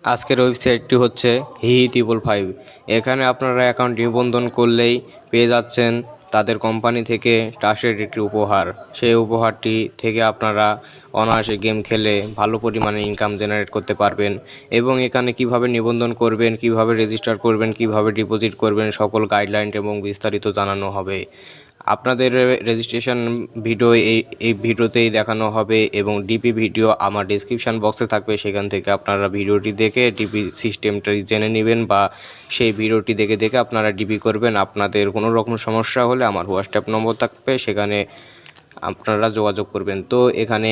আজকের ওয়েবসাইটটি হচ্ছে Hi35। এখানে আপনারা অ্যাকাউন্ট নিবন্ধন করলেই পেয়ে যাচ্ছেন তাদের কোম্পানি থেকে ট্রাস্টেড একটি উপহার। সেই উপহারটি থেকে আপনারা অনায়াসে গেম খেলে ভালো পরিমাণে ইনকাম জেনারেট করতে পারবেন এবং এখানে কিভাবে নিবন্ধন করবেন, কিভাবে রেজিস্টার করবেন, কিভাবে ডিপোজিট করবেন সকল গাইডলাইন এবং বিস্তারিত জানানো হবে। আপনাদের রেজিস্ট্রেশন ভিডিও এই ভিডিওতেই দেখানো হবে এবং ডিপি ভিডিও আমার ডেসক্রিপশান বক্সে থাকবে, সেখান থেকে আপনারা ভিডিওটি দেখে ডিপি সিস্টেমটা জেনে নেবেন বা সেই ভিডিওটি দেখে দেখে আপনারা ডিপি করবেন। আপনাদের কোনো রকম সমস্যা হলে আমার হোয়াটসঅ্যাপ নম্বর থাকবে, সেখানে আপনারা যোগাযোগ করবেন। তো এখানে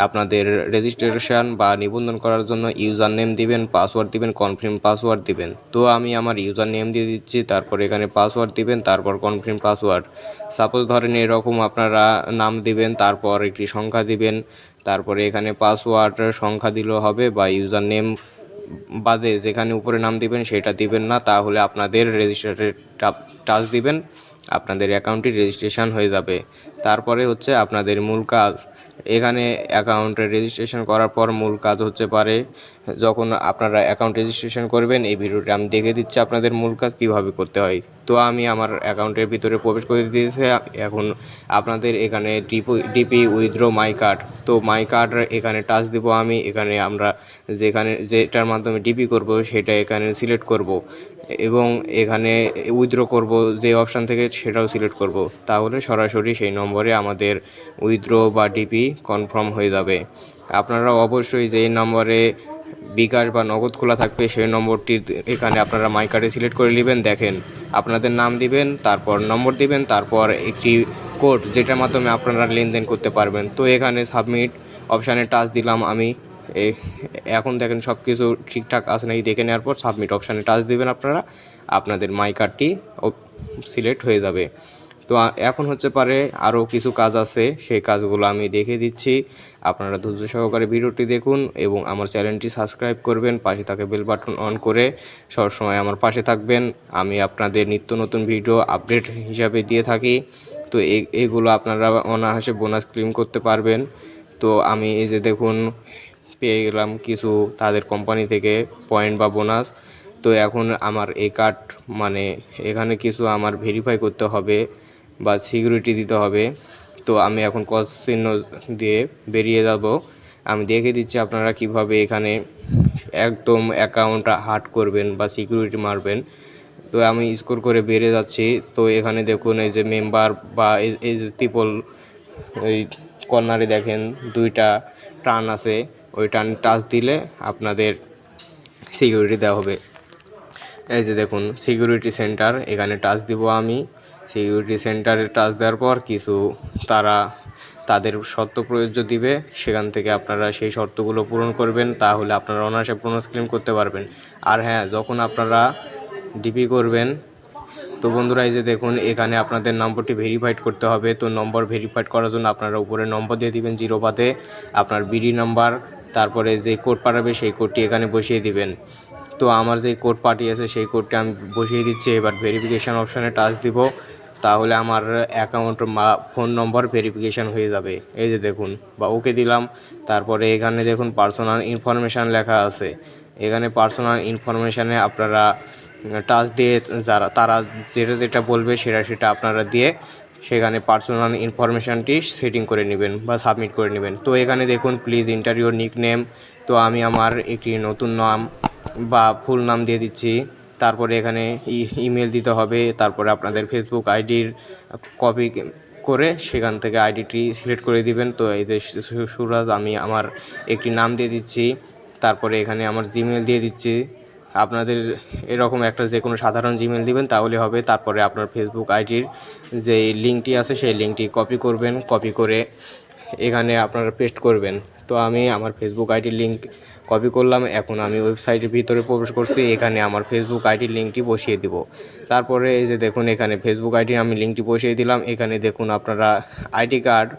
আপনাদের রেজিস্ট্রেশন বা নিবন্ধন করার জন্য ইউজার নেম দিবেন, পাসওয়ার্ড দিবেন, কনফার্ম পাসওয়ার্ড দিবেন। তো আমি আমার ইউজার নেম দিয়ে দিচ্ছি, তারপর এখানে পাসওয়ার্ড দিবেন, তারপর কনফার্ম পাসওয়ার্ড। সাপোজ ধরেন এরকম আপনারা নাম দিবেন, তারপর একটি সংখ্যা দিবেন, তারপরে এখানে পাসওয়ার্ড সংখ্যা দিলেও হবে বা ইউজার নেম বাদে যেখানে উপরে নাম দিবেন সেটা দিবেন না, তাহলে আপনাদের রেজিস্ট্রেটেড টাচ দিবেন, আপনাদের অ্যাকাউন্টটি রেজিস্ট্রেশন হয়ে যাবে। তারপরে হচ্ছে আপনাদের মূল কাজ, এখানে অ্যাকাউন্টের রেজিস্ট্রেশন করার পর মূল কাজ হচ্ছে পারে যখন আপনারা অ্যাকাউন্ট রেজিস্ট্রেশন করবেন, এই ভিডিওটি আমি দেখে দিচ্ছি আপনাদের মূল কাজ কীভাবে করতে হয়। তো আমি আমার অ্যাকাউন্টের ভিতরে প্রবেশ করে দিয়েছি। এখন আপনাদের এখানে ডিপি উইথড্র মাই কার্ড, তো মাই কার্ড এখানে টাচ দিব আমি। এখানে আমরা যেটার মাধ্যমে ডিপি করব সেটা এখানে সিলেক্ট করব এবং এখানে উইথড্র করব যে অপশান থেকে সেটাও সিলেক্ট করব, তাহলে সরাসরি সেই নম্বরে আমাদের উইথড্র বা ডিপি কনফার্ম হয়ে যাবে। আপনারা অবশ্যই যেই নম্বরে বিকাশ বা নগদ খোলা থাকবে সেই নম্বরটি এখানে আপনারা মাই কার্ডে সিলেক্ট করে নেবেন। দেখেন আপনাদের নাম দিবেন, তারপর নম্বর দিবেন, তারপর একটি কোড যেটার মাধ্যমে আপনারা লেনদেন করতে পারবেন। তো এখানে সাবমিট অপশানে টাচ দিলাম আমি। এখন দেখেন সব কিছু ঠিকঠাক আছে নাকি দেখে নেওয়ার পর সাবমিট অপশানে টাচ দিবেন আপনারা, আপনাদের মাই কার্ডটি সিলেক্ট হয়ে যাবে। তো এখন হচ্ছে পারে আরও কিছু কাজ আছে, সেই কাজগুলো আমি দেখে দিচ্ছি। আপনারা ধৈর্য সহকারে ভিডিওটি দেখুন এবং আমার চ্যানেলটি সাবস্ক্রাইব করবেন, পাশে থাকে বেল বাটন অন করে সবসময় আমার পাশে থাকবেন। আমি আপনাদের নিত্য নতুন ভিডিও আপডেট হিসাবে দিয়ে থাকি। তো এগুলো আপনারা অনায়াসে বোনাস ক্লেম করতে পারবেন। তো আমি এই যে দেখুন পেয়ে গেলাম কিছু তাদের কোম্পানি থেকে পয়েন্ট বা বোনাস। তো এখন আমার এই কার্ড মানে এখানে কিছু আমার ভেরিফাই করতে হবে বা সিকিউরিটি দিতে হবে। তো আমি এখন ক্রস চিহ্ন দিয়ে বেরিয়ে যাব। আমি দেখে দিচ্ছি আপনারা কিভাবে এখানে একদম অ্যাকাউন্টটা হার্ড করবেন বা সিকিউরিটি মারবেন। তো আমি স্কোর করে বেরিয়ে যাচ্ছি। তো এখানে দেখুন এই যে মেম্বার বা এই যে ট্রিপল, ওই কর্নারে দেখেন দুইটা টার্ন আছে, ওই টার্ন টাচ দিলে আপনাদের সিকিউরিটি দেওয়া হবে। এই যে দেখুন সিকিউরিটি সেন্টার, এখানে টাচ দিব আমি। সিকিউরিটি সেন্টারে টাচ দেওয়ার পর কিছু তারা তাদের শর্ত প্রযোজ্য দিবে, সেখান থেকে আপনারা সেই শর্তগুলো পূরণ করবেন, তাহলে আপনারা অনায়াসে বোনাস ক্লেম করতে পারবেন। আর হ্যাঁ, যখন আপনারা ডিপি করবেন তো বন্ধুরা এই যে দেখুন এখানে আপনাদের নম্বরটি ভেরিফাইড করতে হবে। তো নম্বর ভেরিফাইড করার জন্য আপনারা উপরে নম্বর দিয়ে দিবেন 0 বাদে, আপনার বিডি নাম্বার, তারপরে যে কোড পাঠাবে সেই কোডটি এখানে বসিয়ে দিবেন। তো আমার যে কোড পাঠিয়েছে সেই কোডটি আমি বসিয়ে দিচ্ছি। এবার ভেরিফিকেশান অপশানে টাচ দিব, তাহলে আমার অ্যাকাউন্ট ফোন নম্বর ভেরিফিকেশান হয়ে যাবে। এই যে দেখুন বা ওকে দিলাম। তারপরে এখানে দেখুন পার্সোনাল ইনফরমেশান লেখা আছে। এখানে পার্সোনাল ইনফরমেশানে আপনারা টাচ দিয়ে তারা যেটা বলবে সেটা আপনারা দিয়ে সেখানে পার্সোনাল ইনফরমেশানটি সেটিং করে নেবেন বা সাবমিট করে নেবেন। তো এখানে দেখুন প্লিজ এন্টার ইউর নিকনেম। তো আমি আমার একটি নতুন নাম বা ফুল নাম দিয়ে দিচ্ছি। তারপরে এখানে ইমেল দিতে হবে, তারপরে আপনাদের ফেসবুক আইডির কপি করে সেখান থেকে আইডিটি সিলেক্ট করে দিবেন। তো এই যে সুরাজ, আমি আমার একটি নাম দিয়ে দিচ্ছি, তারপরে এখানে আমার জিমেল দিয়ে দিচ্ছি। আপনাদের এরকম একটা যে কোনো সাধারণ জিমেল দিবেন তাহলে হবে। তারপরে আপনার ফেসবুক আইডির যে লিঙ্কটি আছে সেই লিঙ্কটি কপি করবেন, কপি করে এখানে আপনারা পেস্ট করবেন। তো আমি আমার ফেসবুক আইডির লিঙ্ক কপি করলাম। এখন আমি ওয়েবসাইটের ভিতরে প্রবেশ করছি, এখানে আমার ফেসবুক আইডির লিঙ্কটি বসিয়ে দিব। তারপরে এই যে দেখুন এখানে ফেসবুক আইডির আমি লিঙ্কটি বসিয়ে দিলাম। এখানে দেখুন আপনারা আইডি কার্ড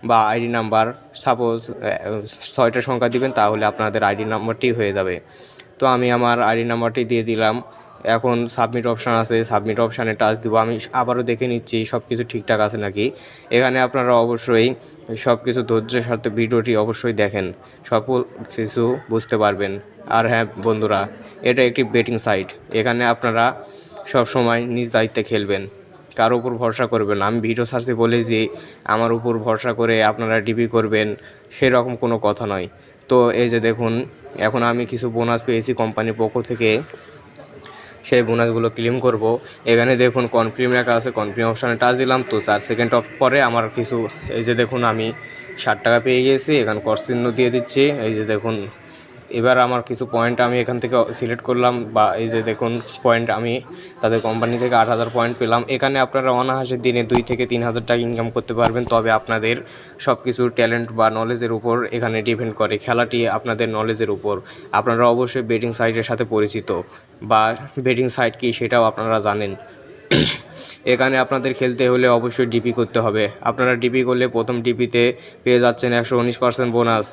বা আইডি নাম্বার সাপোজ 6টা সংখ্যা দিবেন, তাহলে আপনাদের আইডি নাম্বারটি হয়ে যাবে। তো আমি আমার আইডি নাম্বারটি দিয়ে দিলাম। এখন সাবমিট অপশান আছে, সাবমিট অপশানে টাচ দিব। আমি আবারও দেখে নিচ্ছি সব কিছু ঠিকঠাক আছে নাকি। এখানে আপনারা অবশ্যই সব কিছু ধৈর্যের সাথে ভিডিওটি অবশ্যই দেখেন, সকল কিছু বুঝতে পারবেন। আর হ্যাঁ বন্ধুরা, এটা একটি বেটিং সাইট। এখানে আপনারা সব সময় নিজ দায়িত্বে খেলবেন, কারো উপর ভরসা করবেন না। আমি ভিডিও সার্চে বলে যে আমার উপর ভরসা করে আপনারা ডিপি করবেন, সেরকম কোনো কথা নয়। তো এই যে দেখুন, এখন আমি কিছু বোনাস পেয়েছি কোম্পানির পক্ষ থেকে, সেই বোনাসগুলো ক্লেম করব। এখানে দেখুন কনফার্ম লেখা আছে, কনফার্ম অপশানে টাচ দিলাম, তো 4 সেকেন্ড পরে আমার কিছু, এই যে দেখুন আমি 60 টাকা পেয়ে গেছি। এখানে ক্রস চিহ্ন দিয়ে দিচ্ছি। এই যে দেখুন, এবার আমার কিছু পয়েন্ট আমি এখান থেকে সিলেক্ট করলাম, বা এই যে দেখুন পয়েন্ট আমি তাদের কোম্পানি থেকে 8000 পয়েন্ট পেলাম। এখানে আপনারা অনায়াসে দিনে 2 থেকে 3000 টাকা ইনকাম করতে পারবেন। তবে আপনাদের সব কিছু ট্যালেন্ট বা নলেজের উপর এখানে ডিপেন্ড করে। খেলাটি আপনাদের নলেজের উপর। আপনারা অবশ্যই বেটিং সাইটের সাথে পরিচিত, বা বেটিং সাইট কি সেটাও আপনারা জানেন। এখানে আপনাদের খেলতে হলে অবশ্যই ডিপি করতে হবে। আপনারা ডিপি করলে প্রথম ডিপিতে পেয়ে যাচ্ছেন 119% বোনাস,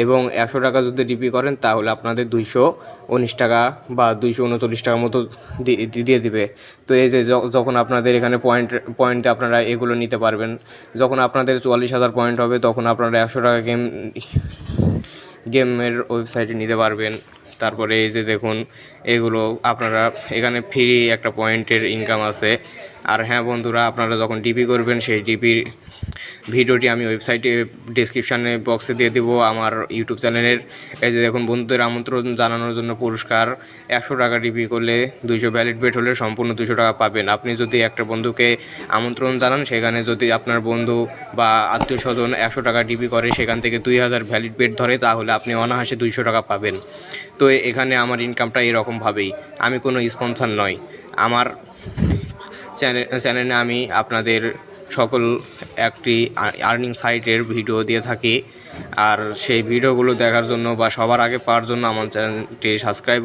এবং 100 টাকা যদি ডিপি করেন তাহলে আপনাদের 219 টাকা বা 239 টাকার মতো দিয়ে দিবে। তো এই যে যখন আপনাদের এখানে পয়েন্টে আপনারা এগুলো নিতে পারবেন। যখন আপনাদের 44,000 পয়েন্ট হবে তখন আপনারা 100 টাকা গেমের ওয়েবসাইটে নিতে পারবেন। তারপরে এই যে দেখুন, এগুলো আপনারা এখানে ফ্রি একটা পয়েন্টের ইনকাম আছে। আর হ্যাঁ বন্ধুরা, আপনারা যখন ডিপি করবেন সেই ডিপির ভিডিওটি আমি ওয়েবসাইটে ডেসক্রিপশানে বক্সে দিয়ে দেবো, আমার ইউটিউব চ্যানেলের। এই যে দেখুন, বন্ধুদের আমন্ত্রণ জানানোর জন্য পুরস্কার 100 টাকা ডিপি করলে 200 ভ্যালিড বেট হলে সম্পূর্ণ 200 টাকা পাবেন। আপনি যদি একটা বন্ধুকে আমন্ত্রণ জানান, সেখানে যদি আপনার বন্ধু বা আত্মীয় স্বজন 100 টাকা ডিপি করে, সেখান থেকে 2000 ভ্যালিড বেট ধরে, তাহলে আপনি অনায়াসে 200 টাকা পাবেন। তো এখানে আমার ইনকামটা এরকমভাবেই। আমি কোনো স্পন্সর নয়। আমার চ্যানেলে আমি আপনাদের সকল একটি আর্নিং সাইটের ভিডিও দিয়ে থাকি। আর সেই ভিডিওগুলো দেখার জন্য বা সবার আগে পাওয়ার জন্য আমার চ্যানেলটি সাবস্ক্রাইব